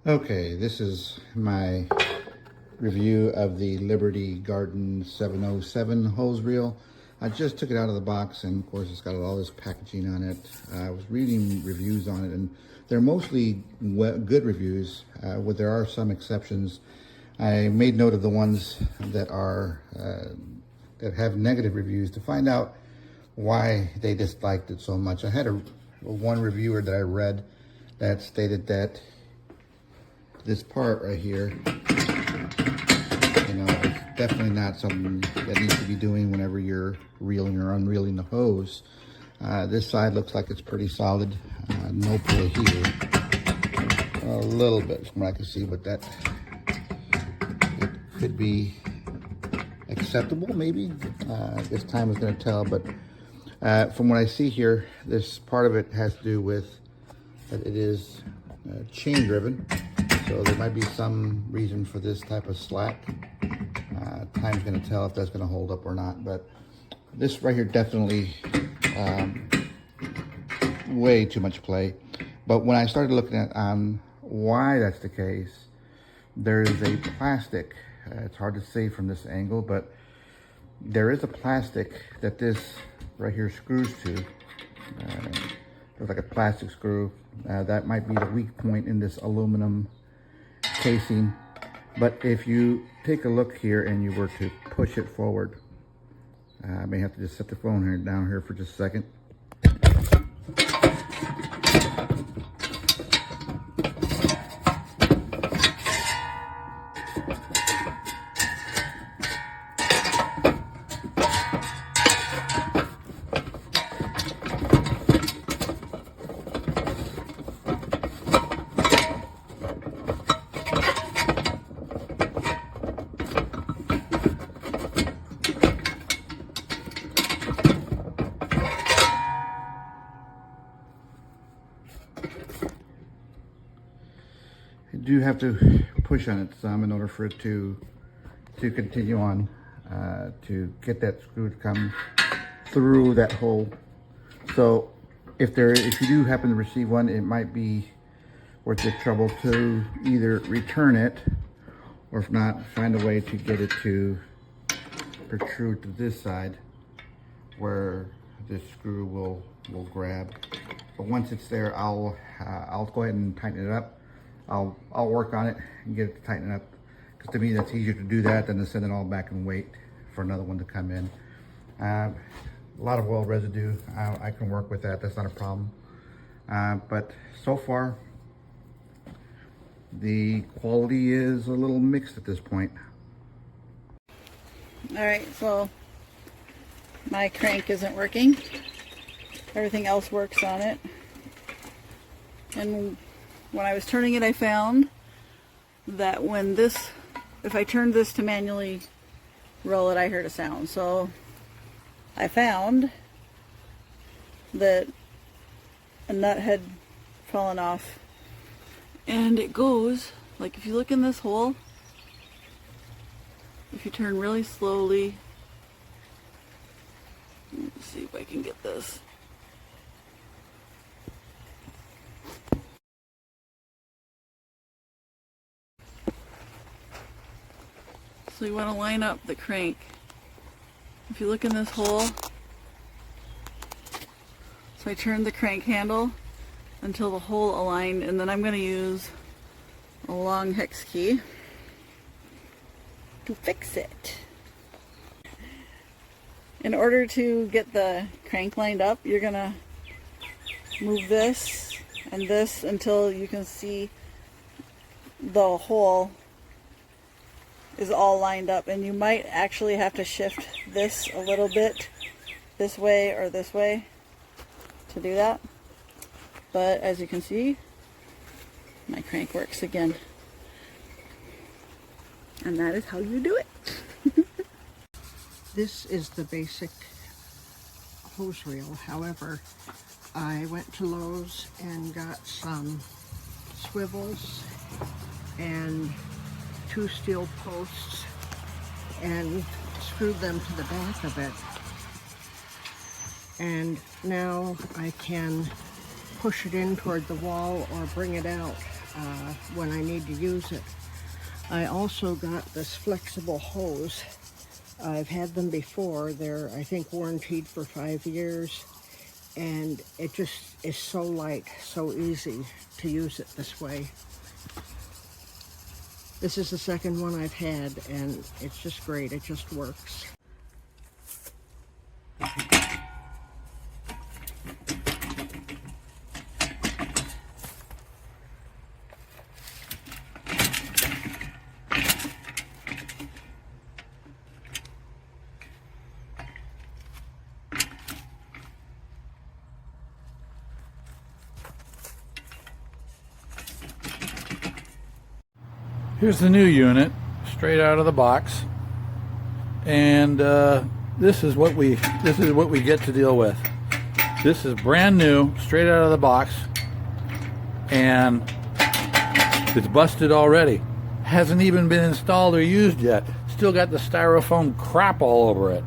Okay, this is my review of the Liberty Garden 707 hose reel. I just took it out of the box, and of course it's got all this packaging on it. I was reading reviews on it, and they're mostly good reviews, but there are some exceptions. I made note of the ones that are that have negative reviews to find out why they disliked it so much. I had one reviewer that I read that stated that this part right here, it's definitely not something that needs to be doing whenever you're reeling or unreeling the hose. This side looks like it's pretty solid. No pull here. A little bit from what I can see, but that it could be acceptable maybe. This time is going to tell, but from what I see here, this part of it has to do with that it is chain driven. So there might be some reason for this type of slack. Time's going to tell if that's going to hold up or not. But this right here definitely way too much play. But when I started looking at why that's the case, there's a plastic. It's hard to see from this angle, but there is a plastic that this right here screws to. Looks like a plastic screw. That might be the weak point in this aluminum casing. But if you take a look here and you were to push it forward, I may have to just set the phone down here for just a second. You do have to push on it some in order for it to continue on, to get that screw to come through that hole. So if you do happen to receive one, it might be worth the trouble to either return it, or if not, find a way to get it to protrude to this side where this screw will grab. But once it's there, I'll go ahead and tighten it up. I'll work on it and get it to tighten up, because to me that's easier to do that than to send it all back and wait for another one to come in. A lot of oil residue, I can work with that. That's not a problem. But so far, the quality is a little mixed at this point. All right, so my crank isn't working. Everything else works on it. And when I was turning it, I found that if I turned this to manually roll it, I heard a sound. So I found that a nut had fallen off, and it goes, like if you look in this hole, if you turn really slowly, let's see if I can get this. So you want to line up the crank. If you look in this hole, so I turned the crank handle until the hole aligned, and then I'm going to use a long hex key to fix it. In order to get the crank lined up, you're going to move this and this until you can see the hole is all lined up, and you might actually have to shift this a little bit this way or this way to do that. But as you can see, my crank works again, and that is how you do it. This is the basic hose reel. However, I went to Lowe's and got some swivels and 2 steel posts and screwed them to the back of it. And now I can push it in toward the wall or bring it out when I need to use it. I also got this flexible hose. I've had them before. They're, I think, warranted for 5 years. And it just is so light, so easy to use it this way. This is the second one I've had, and it's just great. It just works. Here's the new unit, straight out of the box, and this is what we get to deal with. This is brand new, straight out of the box, and it's busted already. Hasn't even been installed or used yet. Still got the styrofoam crap all over it.